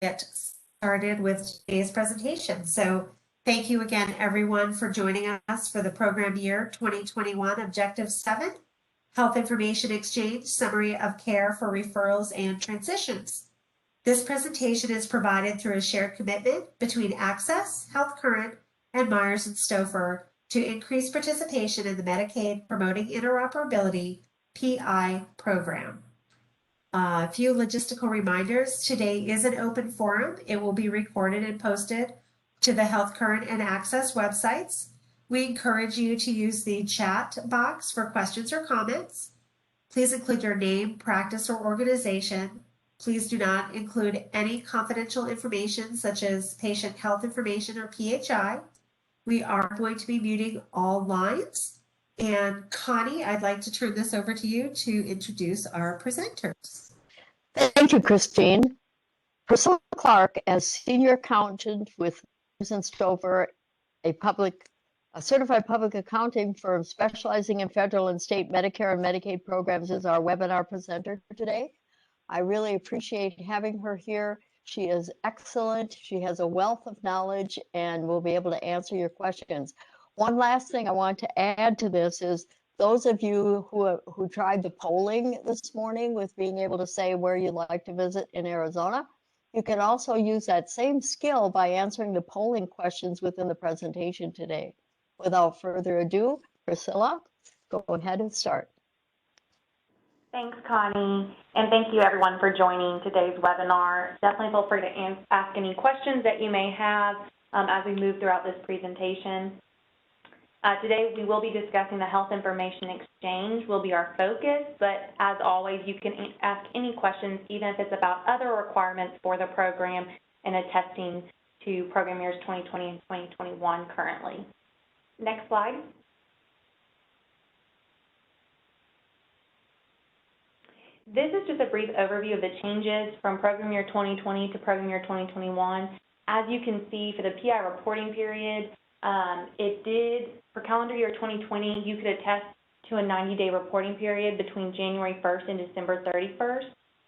get started with today's presentation. So thank you again, everyone, for joining us for the program year 2021 Objective 7, Health Information Exchange, Summary of Care for Referrals and Transitions. This presentation is provided through a shared commitment between Access, Health Current, and Myers and Stouffer to increase participation in the Medicaid Promoting Interoperability PI program. A few logistical reminders. Today is an open forum. It will be recorded and posted to the Health Current and Access websites. We encourage you to use the chat box for questions or comments. Please include your name, practice, or organization. Please do not include any confidential information such as patient health information or PHI. We are going to be muting all lines. And Connie, I'd like to turn this over to you to introduce our presenters. Thank you, Christine. Priscilla Clark, as Senior Accountant with Myers & Stouffer, a certified public accounting firm specializing in federal and state Medicare and Medicaid programs, is our webinar presenter today. I really appreciate having her here. She is excellent. She has a wealth of knowledge and will be able to answer your questions. One last thing I want to add to this is those of you who tried the polling this morning with being able to say where you'd like to visit in Arizona, you can also use that same skill by answering the polling questions within the presentation today. Without further ado, Priscilla, go ahead and start. Thanks, Connie, and thank you everyone for joining today's webinar. Definitely feel free to ask any questions that you may have as we move throughout this presentation. Today we will be discussing the Health Information Exchange will be our focus, but as always you can ask any questions even if it's about other requirements for the program and attesting to program years 2020 and 2021 currently. Next slide. This is just a brief overview of the changes from program year 2020 to program year 2021. As you can see, for the PI reporting period, it did, for calendar year 2020, you could attest to a 90-day reporting period between January 1st and December 31st.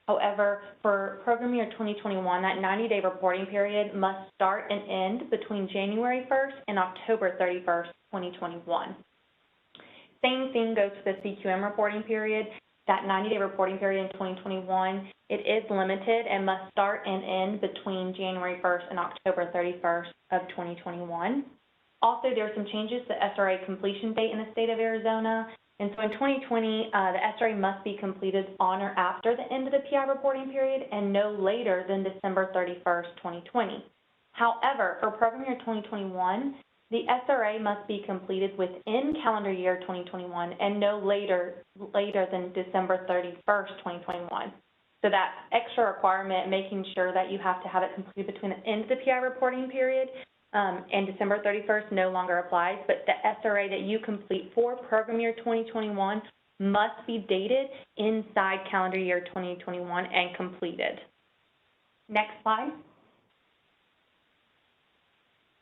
However, for program year 2021, that 90-day reporting period must start and end between January 1st and October 31st, 2021. Same thing goes for the CQM reporting period. That 90-day reporting period in 2021, it is limited and must start and end between January 1st and October 31st of 2021. Also, there are some changes to SRA completion date in the state of Arizona. And so in 2020, the SRA must be completed on or after the end of the PI reporting period and no later than December 31st, 2020. However, for program year 2021, the SRA must be completed within calendar year 2021 and no later than December 31st, 2021. So that extra requirement, making sure that you have to have it completed between the end of the PI reporting period and December 31st no longer applies, but the SRA that you complete for program year 2021 must be dated inside calendar year 2021 and completed. Next slide.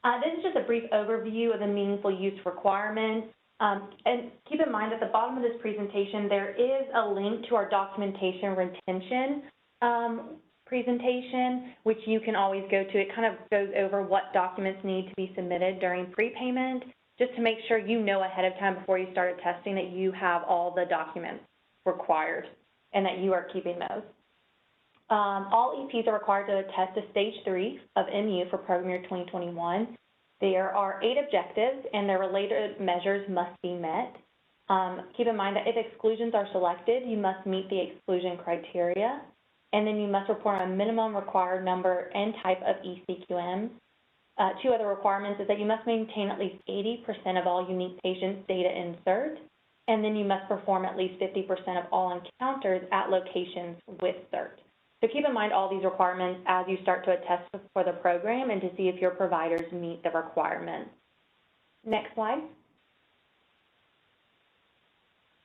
This is just a brief overview of the meaningful use requirements. And keep in mind at the bottom of this presentation, there is a link to our documentation retention presentation, which you can always go to. It kind of goes over what documents need to be submitted during prepayment, just to make sure you know ahead of time before you start testing that you have all the documents required and that you are keeping those. All EPs are required to attest to Stage 3 of MU for program year 2021. There are 8 objectives and their related measures must be met. Keep in mind that if exclusions are selected, you must meet the exclusion criteria, and then you must report on a minimum required number and type of ECQMs. 2 other requirements is that you must maintain at least 80% of all unique patients' data insert, and then you must perform at least 50% of all encounters at locations with CERT. So keep in mind all these requirements as you start to attest for the program and to see if your providers meet the requirements. Next slide.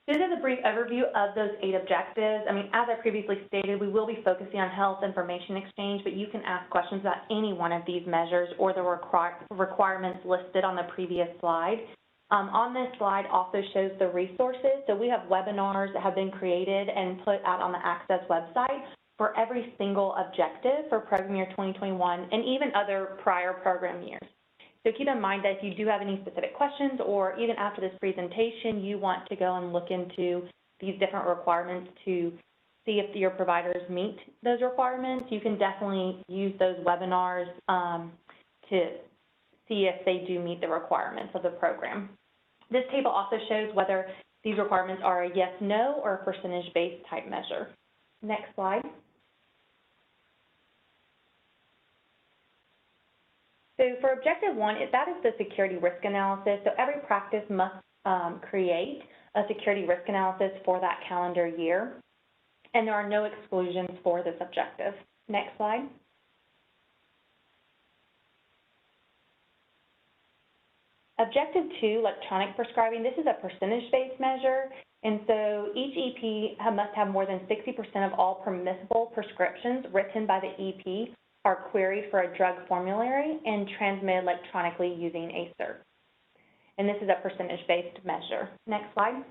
This is a brief overview of those 8 objectives. I mean, as I previously stated, we will be focusing on health information exchange, but you can ask questions about any one of these measures or the requirements listed on the previous slide. On this slide also shows the resources. So we have webinars that have been created and put out on the Access website for every single objective for program year 2021 and even other prior program years. So keep in mind that if you do have any specific questions, or even after this presentation, you want to go and look into these different requirements to see if your providers meet those requirements, you can definitely use those webinars to see if they do meet the requirements of the program. This table also shows whether these requirements are a yes, no, or a percentage-based type measure. Next slide. So for objective 1, that is the security risk analysis. So every practice must create a security risk analysis for that calendar year, and there are no exclusions for this objective. Next slide. Objective 2, electronic prescribing, this is a percentage-based measure, and so each EP must have more than 60% of all permissible prescriptions written by the EP are queried for a drug formulary and transmitted electronically using a cert. And this is a percentage-based measure. Next slide.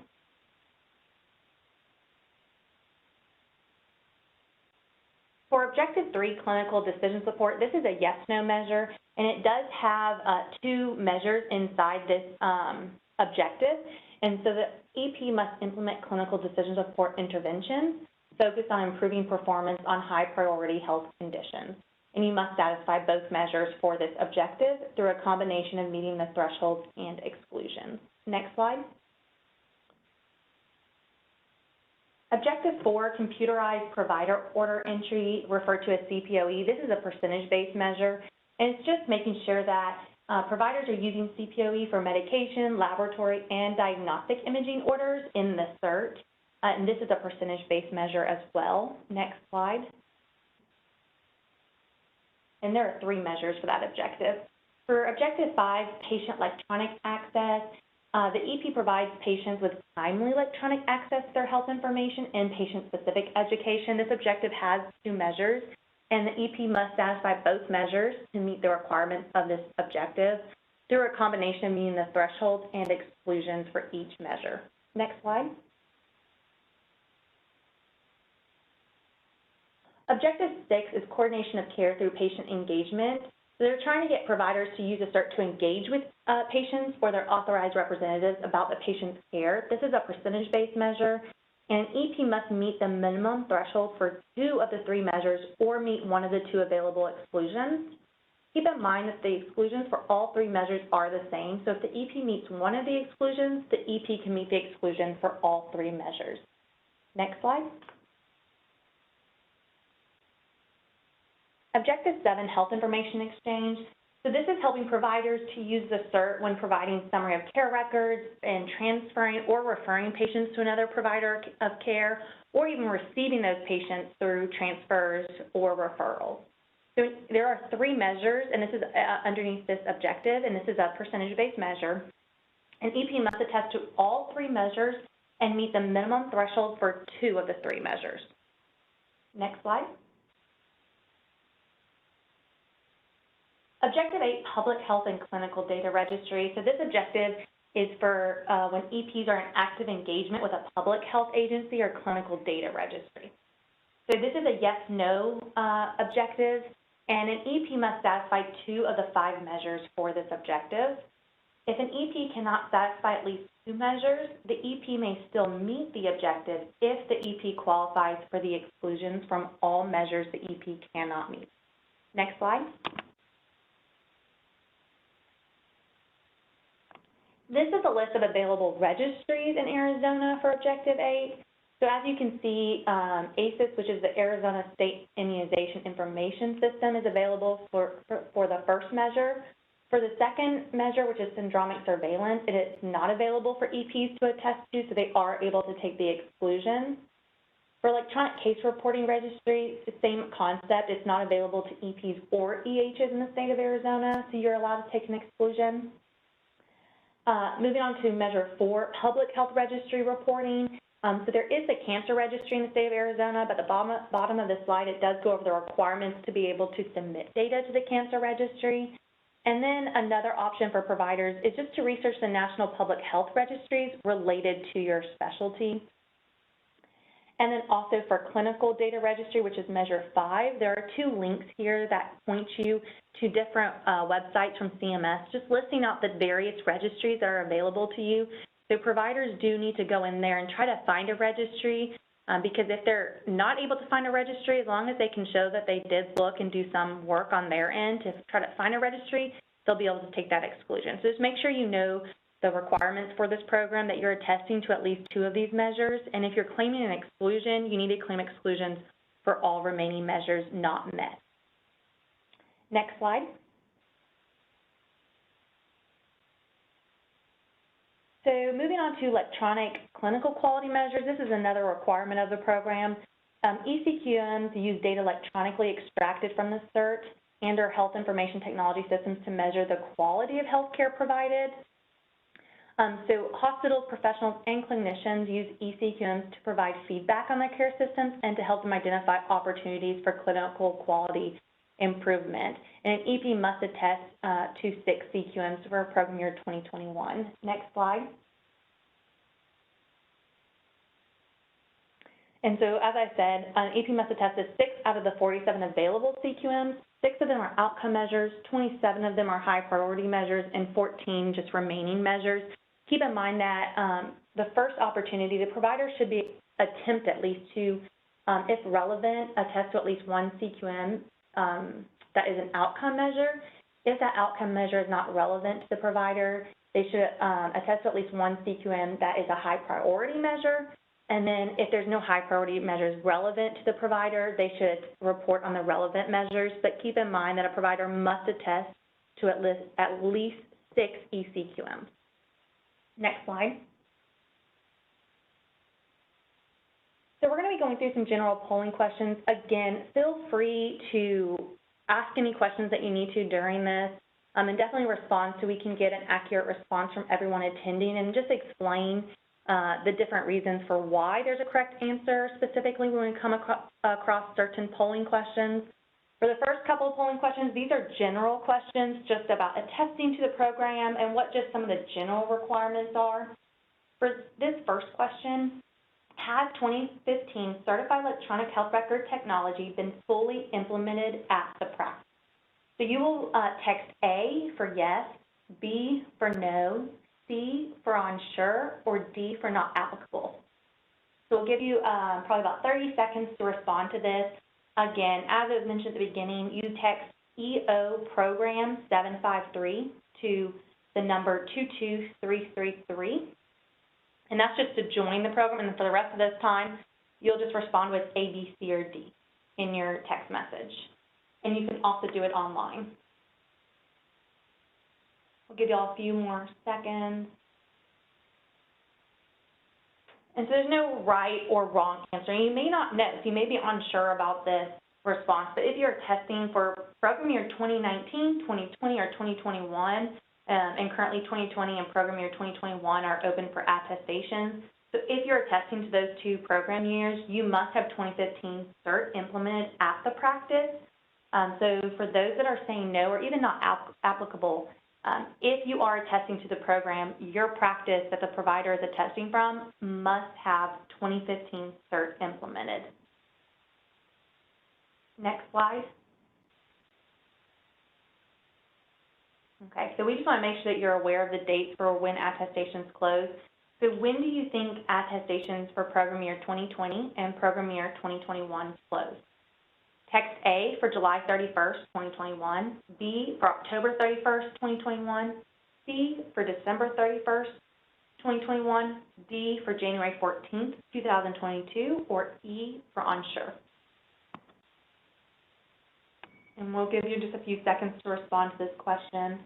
For objective 3, clinical decision support, this is a yes-no measure, and it does have 2 measures inside this objective. And so the EP must implement clinical decision support interventions focused on improving performance on high priority health conditions. And you must satisfy both measures for this objective through a combination of meeting the thresholds and exclusions. Next slide. Objective 4, computerized provider order entry, referred to as Cpoe. This is a percentage-based measure, and it's just making sure that providers are using Cpoe for medication, laboratory, and diagnostic imaging orders in the cert, and this is a percentage-based measure as well. Next slide. And there are 3 measures for that objective. For objective 5, patient electronic access, the EP provides patients with timely electronic access to their health information and patient-specific education. This objective has 2 measures, and the EP must satisfy both measures to meet the requirements of this objective through a combination of meeting the thresholds and exclusions for each measure. Next slide. Objective 6 is coordination of care through patient engagement. So they're trying to get providers to use a cert to engage with patients or their authorized representatives about the patient's care. This is a percentage-based measure, and EP must meet the minimum threshold for 2 of the 3 measures or meet 1 of the 2 available exclusions. Keep in mind that the exclusions for all 3 measures are the same, so if the EP meets 1 of the exclusions, the EP can meet the exclusion for all 3 measures. Next slide. Objective 7, health information exchange. So this is helping providers to use the cert when providing summary of care records and transferring or referring patients to another provider of care, or even receiving those patients through transfers or referrals. So there are 3 measures, and this is underneath this objective, and this is a percentage-based measure. An EP must attest to all 3 measures and meet the minimum threshold for 2 of the 3 measures. Next slide. Objective 8, public health and clinical data registry. So this objective is for when EPs are in active engagement with a public health agency or clinical data registry. So this is a yes-no objective, and an EP must satisfy 2 of the 5 measures for this objective. If an EP cannot satisfy at least 2 measures, the EP may still meet the objective if the EP qualifies for the exclusions from all measures the EP cannot meet. Next slide. This is a list of available registries in Arizona for Objective 8. So as you can see, ACIS, which is the Arizona State Immunization Information System, is available for the first measure. For the second measure, which is syndromic surveillance, it is not available for EPs to attest to, so they are able to take the exclusion. For electronic case reporting registry, the same concept. It's not available to EPs or EHs in the state of Arizona, so you're allowed to take an exclusion. Moving on to measure 4, public health registry reporting. So there is a cancer registry in the state of Arizona, but at the bottom of the slide, it does go over the requirements to be able to submit data to the cancer registry. And then another option for providers is just to research the national public health registries related to your specialty. And then also for clinical data registry, which is measure 5, there are 2 links here that point you to different websites from CMS, just listing out the various registries that are available to you. So providers do need to go in there and try to find a registry, because if they're not able to find a registry, as long as they can show that they did look and do some work on their end to try to find a registry, they'll be able to take that exclusion. So just make sure you know the requirements for this program, that you're attesting to at least 2 of these measures. And if you're claiming an exclusion, you need to claim exclusions for all remaining measures not met. Next slide. So moving on to electronic clinical quality measures, this is another requirement of the program. ECQMs use data electronically extracted from the CERT and or health information technology systems to measure the quality of healthcare provided. So hospitals, professionals, and clinicians use ECQMs to provide feedback on their care systems and to help them identify opportunities for clinical quality improvement. And an EP must attest to 6 CQMs for program year 2021. Next slide. And so, as I said, an EP must attest to 6 out of the 47 available CQMs. 6 of them are outcome measures, 27 of them are high priority measures, and 14 just remaining measures. Keep in mind that the first opportunity, the provider should attempt at least to, if relevant, attest to at least 1 CQM that is an outcome measure. If that outcome measure is not relevant to the provider, they should attest to at least 1 CQM that is a high priority measure. And then if there's no high priority measures relevant to the provider, they should report on the relevant measures. But keep in mind that a provider must attest to at least 6 ECQMs. Next slide. So we're going to be going through some general polling questions. Again, feel free to ask any questions that you need to during this, and definitely respond so we can get an accurate response from everyone attending, and just explain the different reasons for why there's a correct answer, specifically when we come across certain polling questions. For the first couple of polling questions, these are general questions just about attesting to the program and what just some of the general requirements are. For this first question, has 2015 Certified Electronic Health Record technology been fully implemented at the practice? So you will text A for yes, B for no, C for unsure, or D for not applicable. So we'll give you probably about 30 seconds to respond to this. Again, as I mentioned at the beginning, you text EO program 753 to the number 22333. And that's just to join the program, and then for the rest of this time, you'll just respond with A, B, C, or D in your text message. And you can also do it online. We'll give you all a few more seconds. And so there's no right or wrong answer. You may not know, so you may be unsure about this response, but if you're testing for program year 2019, 2020, or 2021, and currently 2020 and program year 2021 are open for attestation. So if you're attesting to those 2 program years, you must have 2015 CERT implemented at the practice. So for those that are saying no or even not applicable, if you are attesting to the program, your practice that the provider is attesting from must have 2015 CERT implemented. Next slide. Okay, so we just want to make sure that you're aware of the dates for when attestations close. So when do you think attestations for program year 2020 and program year 2021 close? Text A for July 31st, 2021, B for October 31st, 2021, C for December 31st, 2021, D for January 14th, 2022, or E for unsure. And we'll give you just a few seconds to respond to this question.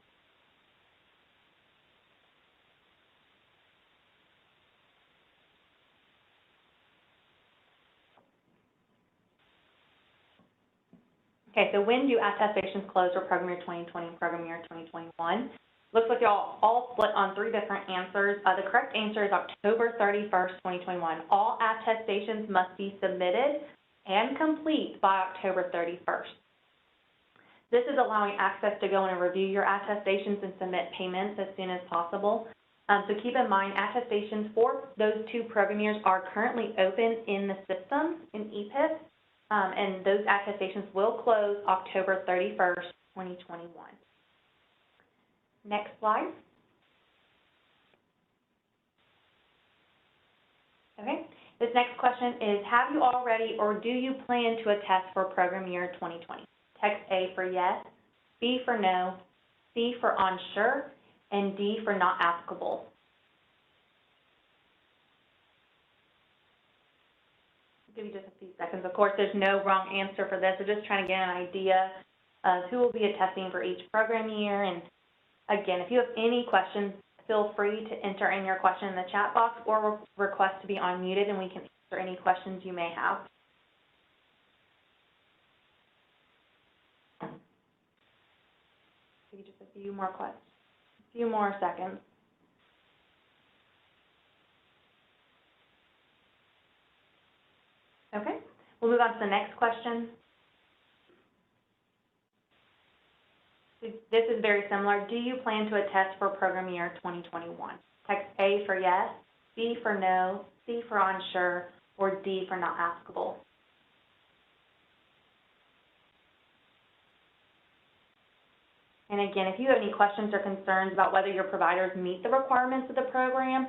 Okay, so when do attestations close for program year 2020 and program year 2021? Looks like y'all all split on 3 different answers. The correct answer is October 31st, 2021. All attestations must be submitted and complete by October 31st. This is allowing access to go in and review your attestations and submit payments as soon as possible. So keep in mind, attestations for those 2 program years are currently open in the system in EPIS, and those attestations will close October 31st, 2021. Next slide. Okay, this next question is, have you already or do you plan to attest for program year 2020? Text A for yes, B for no, C for unsure, and D for not applicable. I'll give you just a few seconds. Of course, there's no wrong answer for this. We're just trying to get an idea of who will be attesting for each program year. And again, if you have any questions, feel free to enter in your question in the chat box or request to be unmuted, and we can answer any questions you may have. Give you just a few more questions, a few more seconds. Okay, we'll move on to the next question. This is very similar. Do you plan to attest for program year 2021? Text A for yes, B for no, C for unsure, or D for not applicable. And again, if you have any questions or concerns about whether your providers meet the requirements of the program,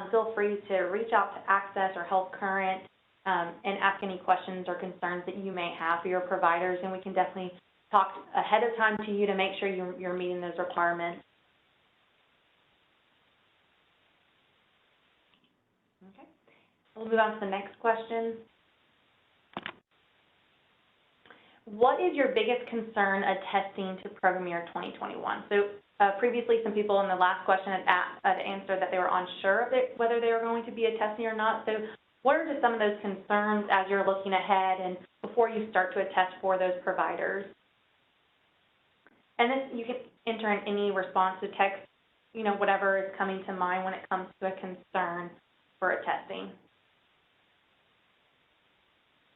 feel free to reach out to Access or Health Current and ask any questions or concerns that you may have for your providers, and we can definitely talk ahead of time to you to make sure you're meeting those requirements. Okay, we'll move on to the next question. What is your biggest concern attesting to program year 2021? So previously, some people in the last question had answered that they were unsure of whether they were going to be attesting or not. So what are just some of those concerns as you're looking ahead and before you start to attest for those providers? And this, you can enter in any response to text, you know, whatever is coming to mind when it comes to a concern for attesting.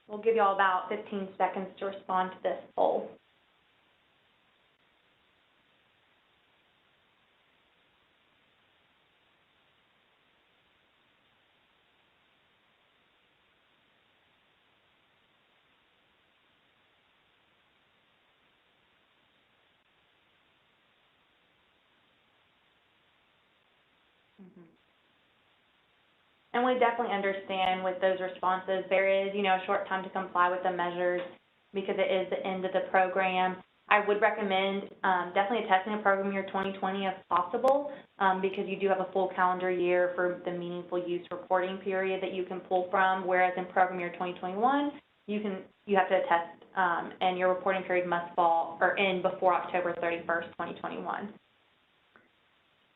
We'll give you all about 15 seconds to respond to this poll. And we definitely understand with those responses, there is, you know, a short time to comply with the measures because it is the end of the program. I would recommend definitely attesting to program year 2020 if possible, because you do have a full calendar year for the meaningful use reporting period that you can pull from, whereas in program year 2021, you have to attest and your reporting period must fall or end before October 31st, 2021.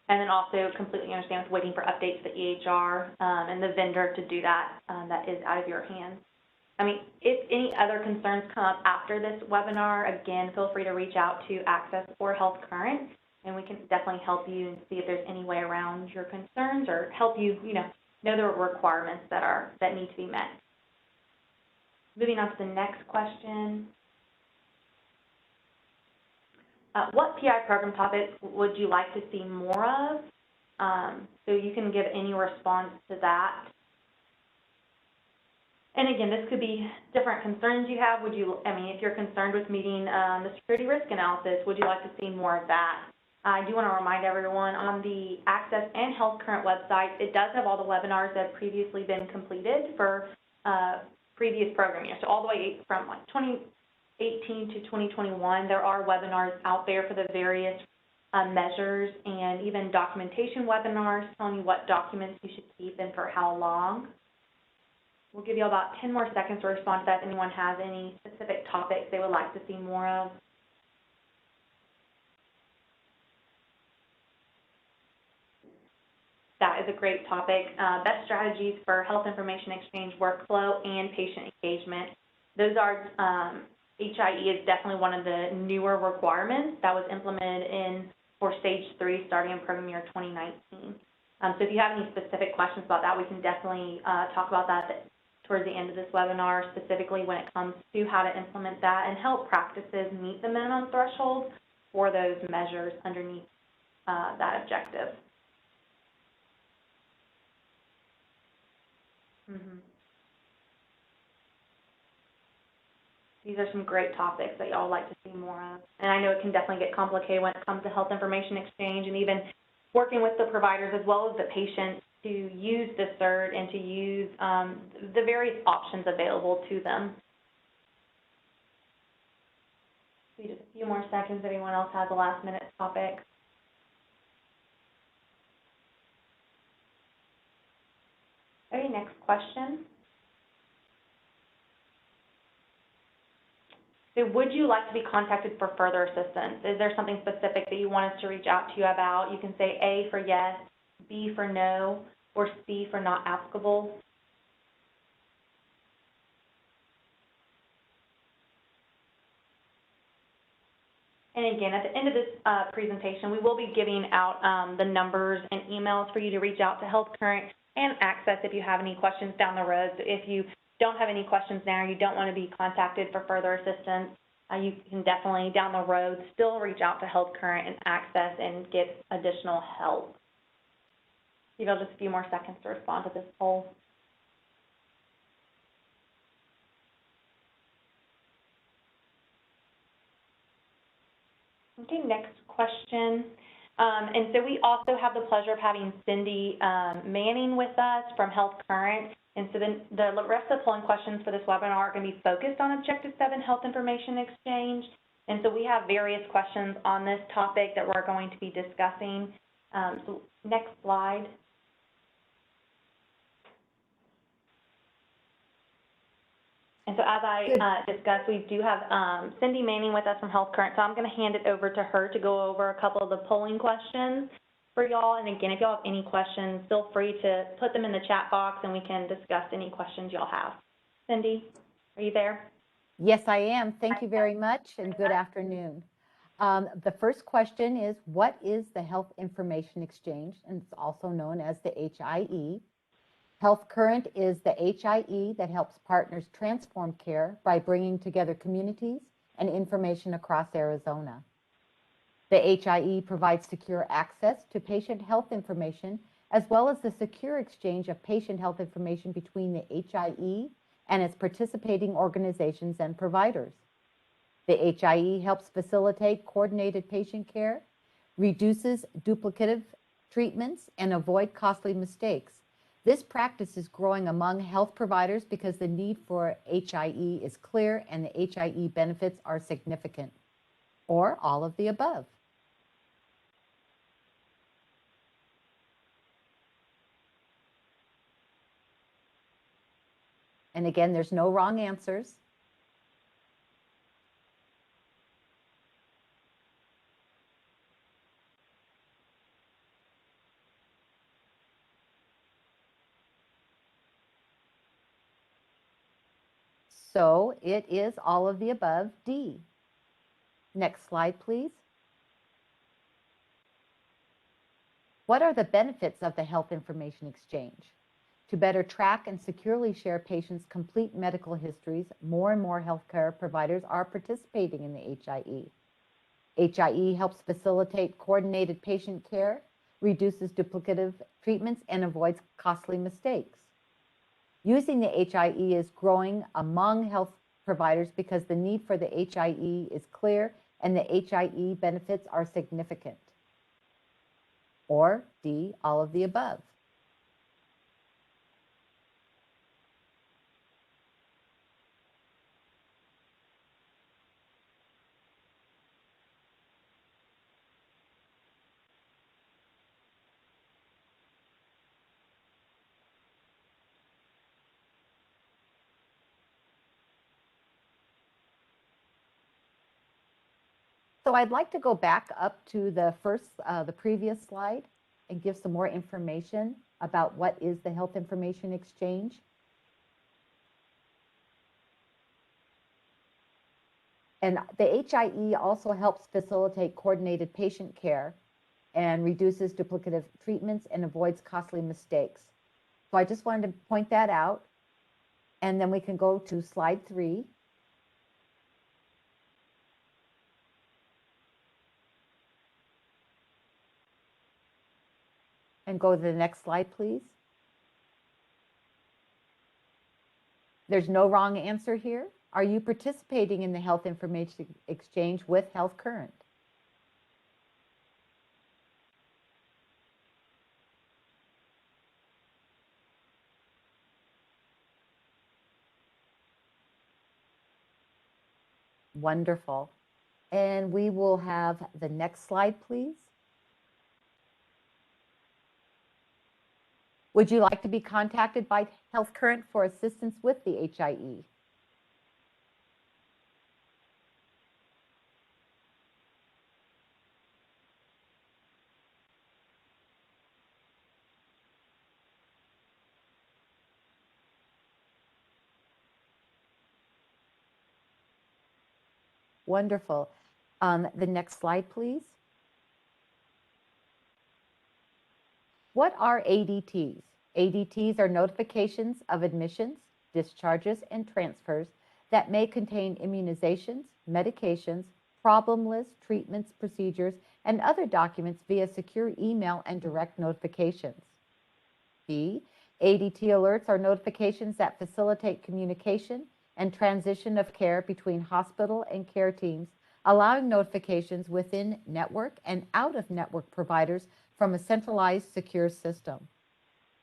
And then also completely understand with waiting for updates to the EHR and the vendor to do that, that is out of your hands. I mean, if any other concerns come up after this webinar, again, feel free to reach out to Access or Health Current, and we can definitely help you and see if there's any way around your concerns or help you, know the requirements that need to be met. Moving on to the next question. What PI program topics would you like to see more of? So you can give any response to that. And again, this could be different concerns you have. If you're concerned with meeting the security risk analysis, would you like to see more of that? I do want to remind everyone on the Access and Health Current website, it does have all the webinars that have previously been completed for previous program years. So all the way from like 2018 to 2021, there are webinars out there for the various measures and even documentation webinars telling you what documents you should keep and for how long. We'll give you about 10 more seconds to respond to that if anyone has any specific topics they would like to see more of. That is a great topic. Best strategies for health information exchange workflow and patient engagement. Those are HIE is definitely one of the newer requirements that was implemented for Stage 3 starting in program year 2019. So if you have any specific questions about that, we can definitely talk about that towards the end of this webinar, specifically when it comes to how to implement that and help practices meet the minimum threshold for those measures underneath that objective. Mhm. These are some great topics that y'all like to see more of. And I know it can definitely get complicated when it comes to health information exchange and even working with the providers as well as the patients to use the CERT and to use the various options available to them. Just a few more seconds. Anyone else has a last minute topic? Okay, next question. So would you like to be contacted for further assistance? Is there something specific that you want us to reach out to you about? You can say A for yes, B for no, or C for not applicable. And again, at the end of this presentation, we will be giving out the numbers and emails for you to reach out to Health Current and Access if you have any questions down the road. So if you don't have any questions now, you don't want to be contacted for further assistance, you can definitely down the road still reach out to Health Current and Access and get additional help. Give you just a few more seconds to respond to this poll. Okay, next question. And so we also have the pleasure of having Cindy Manning with us from Health Current. And so then the rest of the polling questions for this webinar are going to be focused on Objective 7 Health Information Exchange. And so we have various questions on this topic that we're going to be discussing. So next slide. And so as I discussed, we do have Cindy Manning with us from Health Current, so I'm going to hand it over to her to go over a couple of the polling questions for y'all. And again, if y'all have any questions, feel free to put them in the chat box and we can discuss any questions y'all have. Cindy, are you there? Yes, I am. Thank you very much and good afternoon. The first question is, what is the Health Information Exchange? And it's also known as the HIE. Health Current is the HIE that helps partners transform care by bringing together communities and information across Arizona. The HIE provides secure access to patient health information, as well as the secure exchange of patient health information between the HIE and its participating organizations and providers. The HIE helps facilitate coordinated patient care, reduces duplicative treatments, and avoid costly mistakes. This practice is growing among health providers because the need for HIE is clear and the HIE benefits are significant, or all of the above. And again, there's no wrong answers. So it is all of the above, D. Next slide, please. What are the benefits of the Health Information Exchange? To better track and securely share patients' complete medical histories, more and more healthcare providers are participating in the HIE. HIE helps facilitate coordinated patient care, reduces duplicative treatments, and avoids costly mistakes. Using the HIE is growing among health providers because the need for the HIE is clear and the HIE benefits are significant. Or D, all of the above. So I'd like to go back up to the previous slide and give some more information about what is the Health Information Exchange. And the HIE also helps facilitate coordinated patient care and reduces duplicative treatments and avoids costly mistakes. So I just wanted to point that out. And then we can go to slide 3. And go to the next slide, please. There's no wrong answer here. Are you participating in the health information exchange with Health Current? Wonderful. And we will have the next slide, please. Would you like to be contacted by Health Current for assistance with the HIE? Wonderful. The next slide, please. What are ADTs? ADTs are notifications of admissions, discharges, and transfers that may contain immunizations, medications, problem lists, treatments, procedures, and other documents via secure email and direct notifications. B, ADT alerts are notifications that facilitate communication and transition of care between hospital and care teams, allowing notifications within network and out of network providers from a centralized secure system.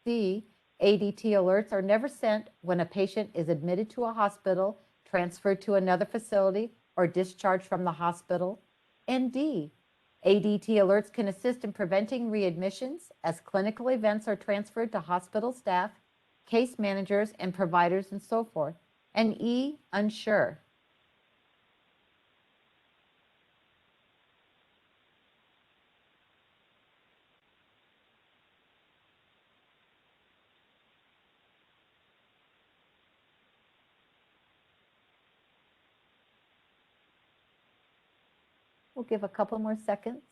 C, ADT alerts are never sent when a patient is admitted to a hospital, transferred to another facility, or discharged from the hospital. And D, ADT alerts can assist in preventing readmissions as clinical events are transferred to hospital staff, case managers, and providers, and so forth. And E, unsure. We'll give a couple more seconds.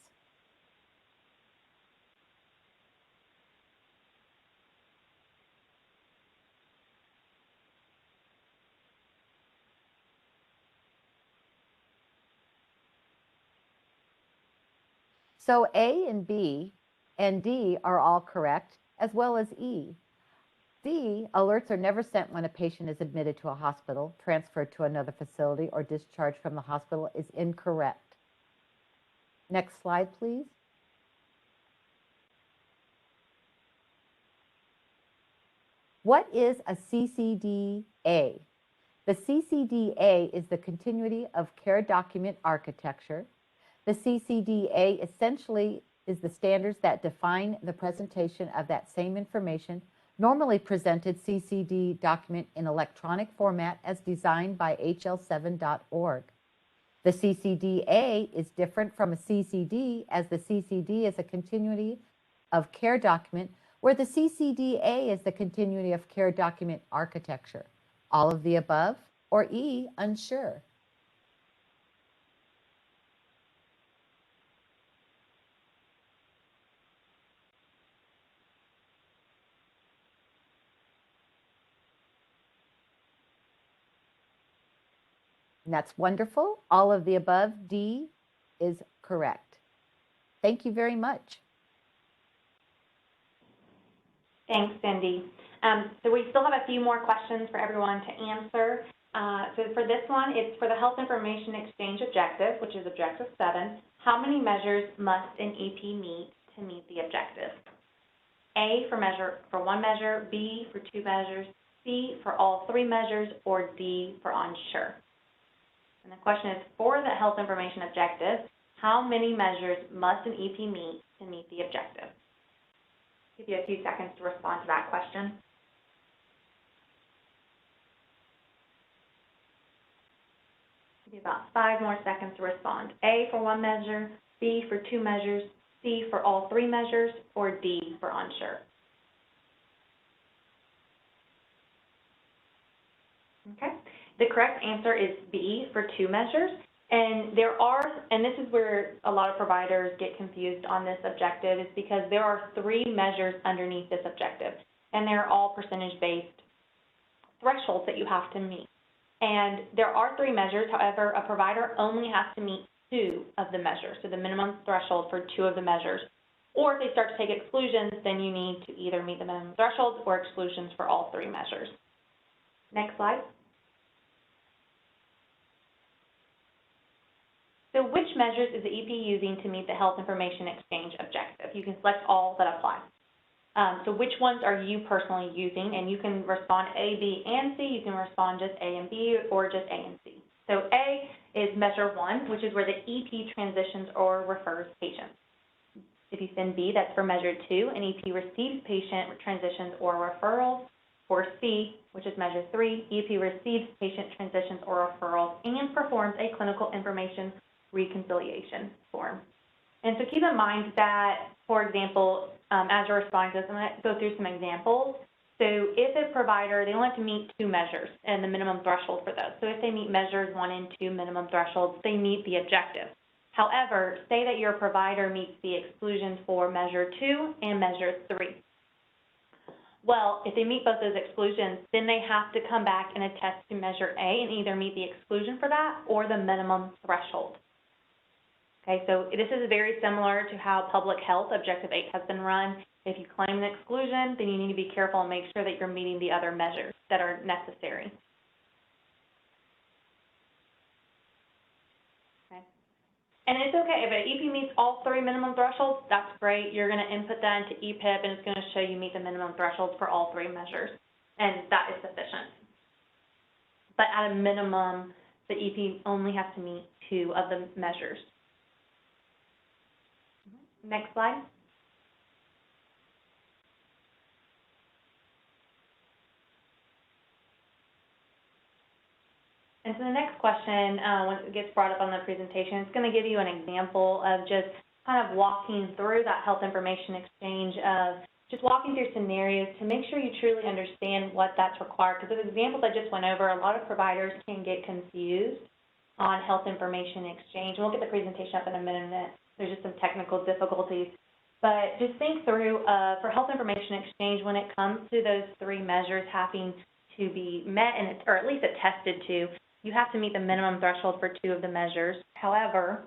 So A and B and D are all correct, as well as E. D, alerts are never sent when a patient is admitted to a hospital, transferred to another facility, or discharged from the hospital is incorrect. Next slide, please. What is a CCDA? The CCDA is the Continuity of Care Document Architecture. The CCDA essentially is the standards that define the presentation of that same information, normally presented CCD document in electronic format as designed by hl7.org. The CCDA is different from a CCD, as the CCD is a Continuity of Care document, where the CCDA is the Continuity of Care Document Architecture. All of the above, or E, unsure. And that's wonderful. All of the above, D, is correct. Thank you very much. Thanks, Cindy. So we still have a few more questions for everyone to answer. So for this one, it's for the Health Information Exchange objective, which is Objective 7. How many measures must an EP meet to meet the objective? A for one measure, B for two measures, C for all three measures, or D for unsure. And the question is, for the Health Information objective, how many measures must an EP meet to meet the objective? Give you a few seconds to respond to that question. Give you about 5 more seconds to respond. A for one measure, B for two measures, C for all three measures, or D for unsure. Okay, the correct answer is B for two measures. And this is where a lot of providers get confused on this objective, is because there are 3 measures underneath this objective, and they're all percentage-based thresholds that you have to meet. And there are 3 measures, however, a provider only has to meet 2 of the measures, so the minimum threshold for 2 of the measures. Or if they start to take exclusions, then you need to either meet the minimum thresholds or exclusions for all 3 measures. Next slide. So which measures is the EP using to meet the health information exchange objective? You can select all that apply. So which ones are you personally using? And you can respond A, B, and C. You can respond just A and B or just A and C. So A is measure 1, which is where the EP transitions or refers patients. If you send B, that's for measure 2, and EP receives patient transitions or referrals. For C, which is measure 3, EP receives patient transitions or referrals and performs a clinical information reconciliation form. And so keep in mind that, for example, as you're responding to this, I'm going to go through some examples. So if a provider, they only have to meet 2 measures and the minimum threshold for those. So if they meet measures 1 and 2 minimum thresholds, they meet the objective. However, say that your provider meets the exclusions for measure 2 and measure 3. Well, if they meet both those exclusions, then they have to come back and attest to measure A and either meet the exclusion for that or the minimum threshold. Okay, so this is very similar to how public health objective 8 has been run. If you claim an exclusion, then you need to be careful and make sure that you're meeting the other measures that are necessary. Okay. And it's okay, if an EP meets all 3 minimum thresholds, that's great. You're going to input that into EPIP, and it's going to show you meet the minimum thresholds for all 3 measures, and that is sufficient. But at a minimum, the EP only has to meet 2 of the measures. Next slide. And so the next question, when it gets brought up on the presentation, it's going to give you an example of just kind of walking through that health information exchange of just walking through scenarios to make sure you truly understand what that's required. Because the examples I just went over, a lot of providers can get confused on health information exchange. We'll get the presentation up in a minute. There's just some technical difficulties. But just think through, for health information exchange, when it comes to those 3 measures having to be met, and or at least attested to, you have to meet the minimum threshold for 2 of the measures. However,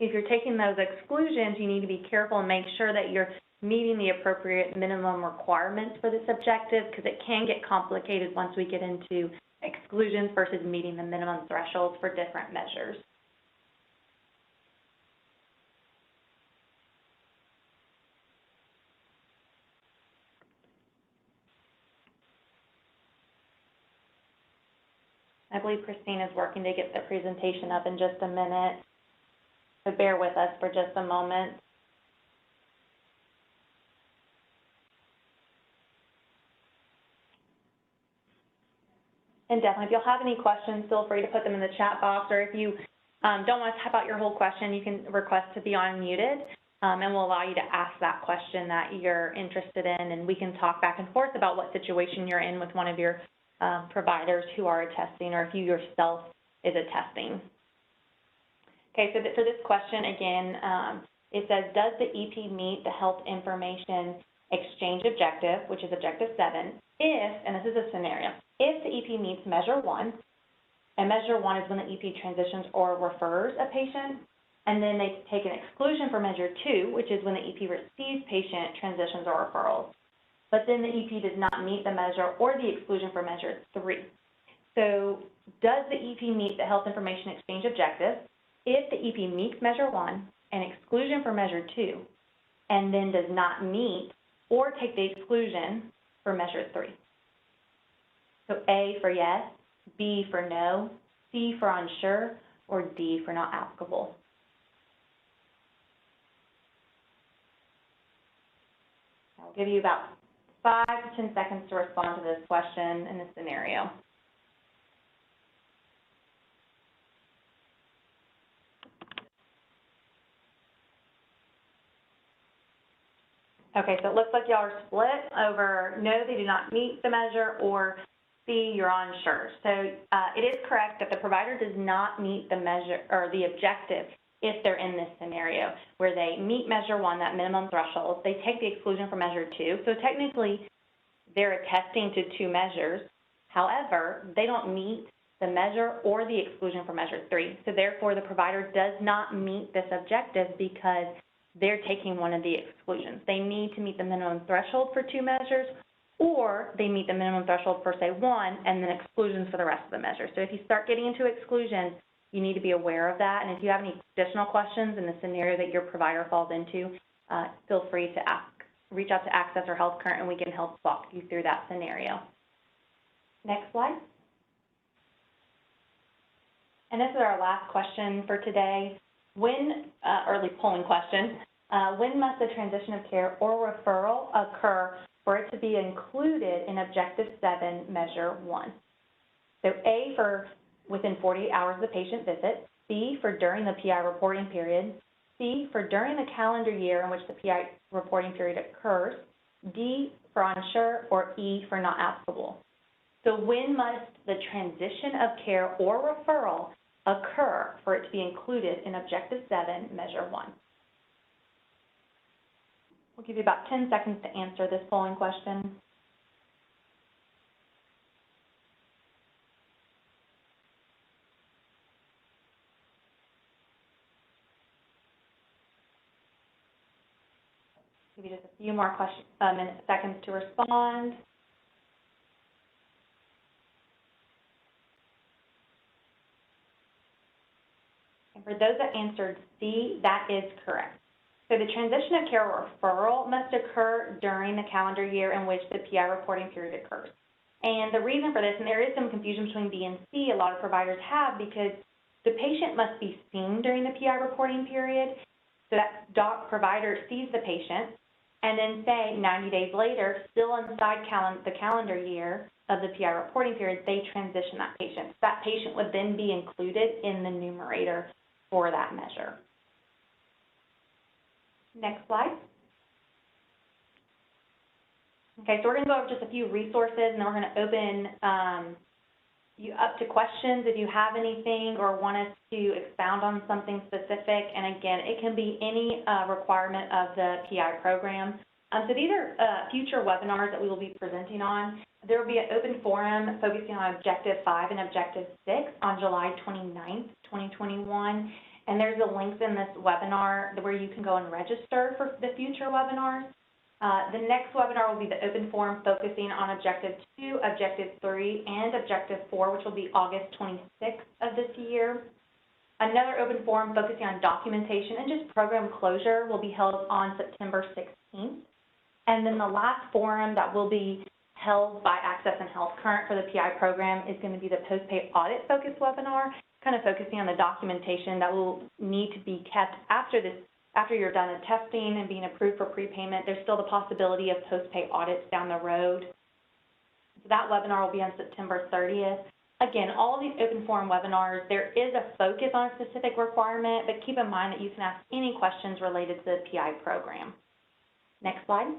if you're taking those exclusions, you need to be careful and make sure that you're meeting the appropriate minimum requirements for this objective, because it can get complicated once we get into exclusions versus meeting the minimum thresholds for different measures. I believe Christine is working to get the presentation up in just a minute, so bear with us for just a moment. And definitely, if you'll have any questions, feel free to put them in the chat box, or if you don't want to type out your whole question, you can request to be unmuted, and we'll allow you to ask that question that you're interested in, and we can talk back and forth about what situation you're in with one of your providers who are attesting, or if you yourself is attesting. Okay, so for this question, again, it says, does the EP meet the health information exchange objective, which is objective 7, if, and this is a scenario, if the EP meets measure 1, and measure 1 is when the EP transitions or refers a patient, and then they take an exclusion for measure 2, which is when the EP receives patient transitions or referrals. But then the EP does not meet the measure or the exclusion for measure 3. So does the EP meet the health information exchange objective if the EP meets measure 1 and exclusion for measure 2, and then does not meet or take the exclusion for measure 3? So A for yes, B for no, C for unsure, or D for not applicable. I'll give you about 5 to 10 seconds to respond to this question in this scenario. Okay, so it looks like y'all are split over no, they do not meet the measure, or C, you're unsure. So it is correct that the provider does not meet the measure or the objective if they're in this scenario where they meet measure 1, that minimum threshold, they take the exclusion for measure 2. So technically, they're attesting to 2 measures. However, they don't meet the measure or the exclusion for measure 3. So therefore, the provider does not meet this objective because they're taking one of the exclusions. They need to meet the minimum threshold for 2 measures or they meet the minimum threshold for, say, one, and then exclusions for the rest of the measure. So if you start getting into exclusions, you need to be aware of that. And if you have any additional questions in the scenario that your provider falls into, feel free to reach out to Access or Health Current, and we can help walk you through that scenario. Next slide. And this is our last question for today. Early polling question, when must the transition of care or referral occur for it to be included in Objective 7, Measure 1? So A, for within 48 hours of the patient visit, B, for during the PI reporting period, C, for during the calendar year in which the PI reporting period occurs, D, for unsure, or E, for not applicable. So when must the transition of care or referral occur for it to be included in Objective 7, Measure 1? We'll give you about 10 seconds to answer this polling question. Give you just a few more seconds to respond. And for those that answered C, that is correct. So the transition of care or referral must occur during the calendar year in which the PI reporting period occurs. And the reason for this, and there is some confusion between B and C, a lot of providers have, because the patient must be seen during the PI reporting period. So that provider sees the patient, and then say 90 days later, still inside the calendar year of the PI reporting period, they transition that patient. So that patient would then be included in the numerator for that measure. Next slide. Okay, so we're going to go over just a few resources, and then we're going to open you up to questions if you have anything or want us to expound on something specific. And again, it can be any requirement of the PI program. So these are future webinars that we will be presenting on. There will be an open forum focusing on Objective 5 and Objective 6 on July 29th, 2021. And there's a link in this webinar where you can go and register for the future webinars. The next webinar will be the open forum focusing on Objective 2, Objective 3, and Objective 4, which will be August 26th of this year. Another open forum focusing on documentation and just program closure will be held on September 16th. And then the last forum that will be held by Access and Health Current for the PI program is going to be the post-pay audit focused webinar, kind of focusing on the documentation that will need to be kept after you're done with testing and being approved for prepayment. There's still the possibility of post-pay audits down the road. So that webinar will be on September 30th. Again, all of these open forum webinars, there is a focus on a specific requirement, but keep in mind that you can ask any questions related to the PI program. Next slide.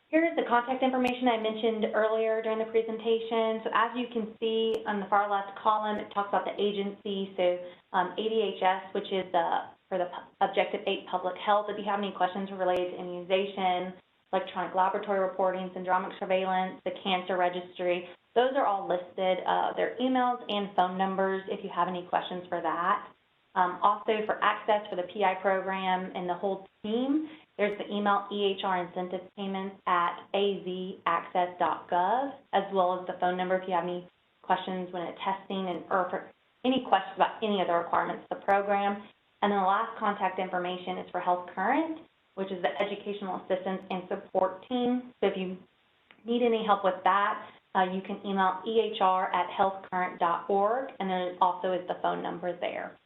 Here is the contact information I mentioned earlier during the presentation. So as you can see on the far left column, it talks about the agency. So ADHS, which is for the Objective 8 Public Health. If you have any questions related to immunization, electronic laboratory reporting, syndromic surveillance, the cancer registry, those are all listed. Their emails and phone numbers if you have any questions for that. Also for access for the PI program and the whole team, there's the email EHR incentive payments at azaccess.gov, as well as the phone number if you have any questions when it's testing or for any questions about any of the requirements of the program. And then the last contact information is for Health Current, which is the educational assistance and support team. So if you need any help with that, you can email ehr@healthcurrent.org, and then it also is the phone number there.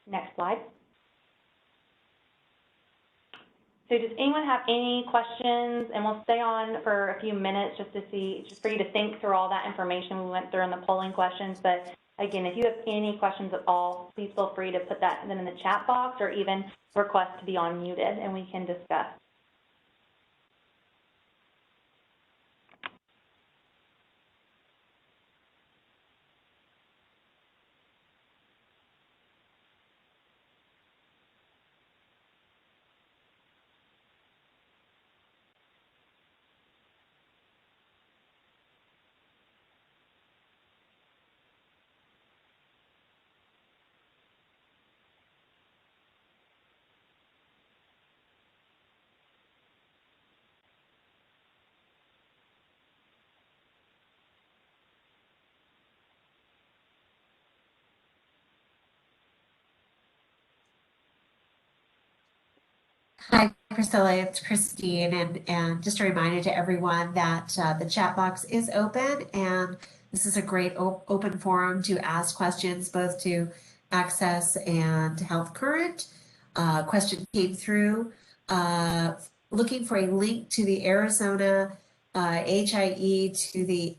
Next slide. So does anyone have any questions? And we'll stay on for a few minutes just for you to think through all that information we went through in the polling questions. But again, if you have any questions at all, please feel free to put them in the chat box or even request to be unmuted and we can discuss. Hi, Priscilla, it's Christine, and just a reminder to everyone that the chat box is open, and this is a great open forum to ask questions, both to Access and Health Current. Question came through looking for a link to the Arizona HIE to the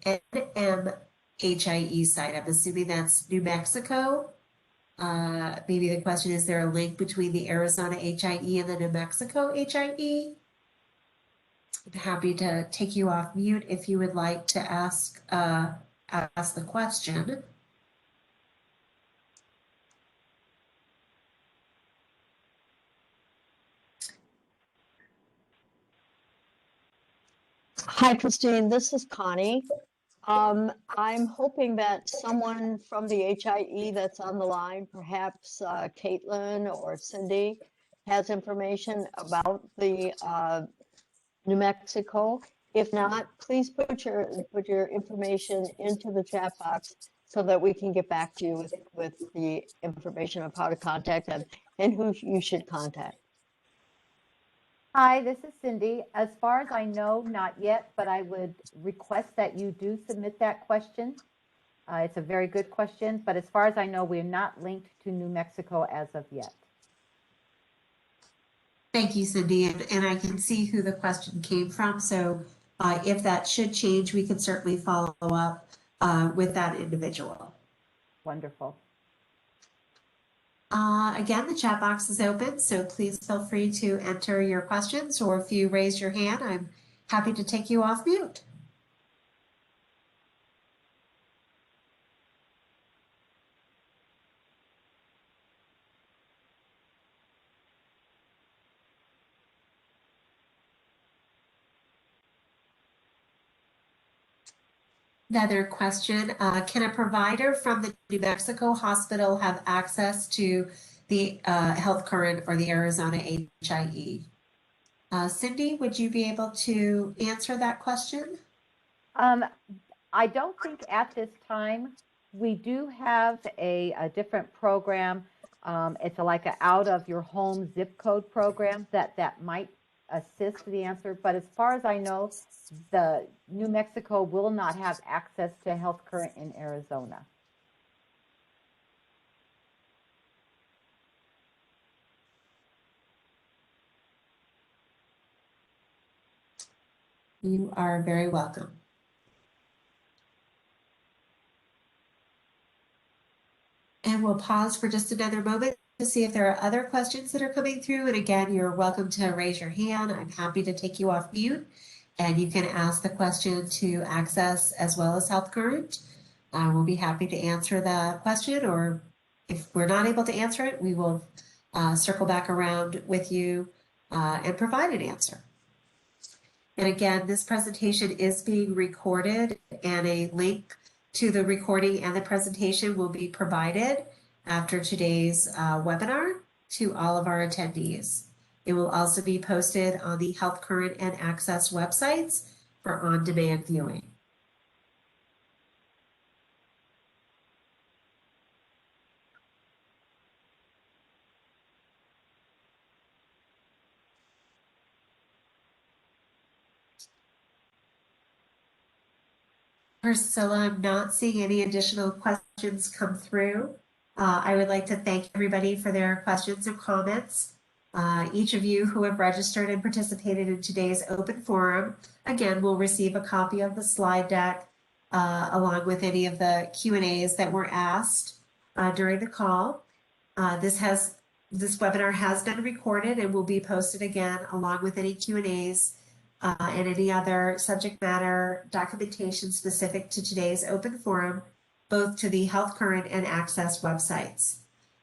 NMHIE site. I'm assuming that's New Mexico. Maybe the question is there a link between the Arizona HIE and the New Mexico HIE? I'm happy to take you off mute if you would like to ask the question. Hi, Christine. This is Connie. I'm hoping that someone from the HIE that's on the line, perhaps Caitlin or Cindy, has information about the New Mexico. If not, please put your information into the chat box so that we can get back to you with the information of how to contact them and who you should contact. Hi, this is Cindy. As far as I know, not yet, but I would request that you do submit that question. It's a very good question, but as far as I know, we're not linked to New Mexico as of yet. Thank you, Cindy, and I can see who the question came from, so if that should change, we can certainly follow up with that individual. Wonderful. Again, the chat box is open, so please feel free to enter your questions, or if you raise your hand, I'm happy to take you off mute. Another question, can a provider from the New Mexico hospital have access to the Health Current or the Arizona HIE? Cindy, would you be able to answer that question? I don't think at this time. We do have a different program. It's like an out of your home zip code program that might assist the answer. But as far as I know, the New Mexico will not have access to Health Current in Arizona. You are very welcome. And we'll pause for just another moment to see if there are other questions that are coming through. And again, you're welcome to raise your hand. I'm happy to take you off mute, and you can ask the question to Access as well as Health Current. We'll be happy to answer the question, or if we're not able to answer it, we will circle back around with you and provide an answer. And again, this presentation is being recorded, and a link to the recording and the presentation will be provided after today's webinar to all of our attendees. It will also be posted on the Health Current and Access websites for on-demand viewing. Priscilla, I'm not seeing any additional questions come through. I would like to thank everybody for their questions and comments. Each of you who have registered and participated in today's open forum, again, will receive a copy of the slide deck along with any of the Q&As that were asked during the call. This webinar has been recorded and will be posted again along with any Q&As and any other subject matter documentation specific to today's open forum, both to the Health Current and Access websites.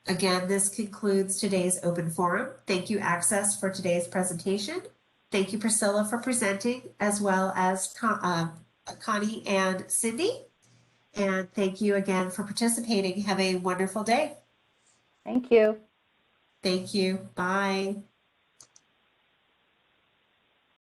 Again, this concludes today's open forum. Thank you, Access, for today's presentation. Thank you, Priscilla, for presenting, as well as Connie and Cindy. And thank you again for participating. Have a wonderful day. Thank you. Thank you. Bye.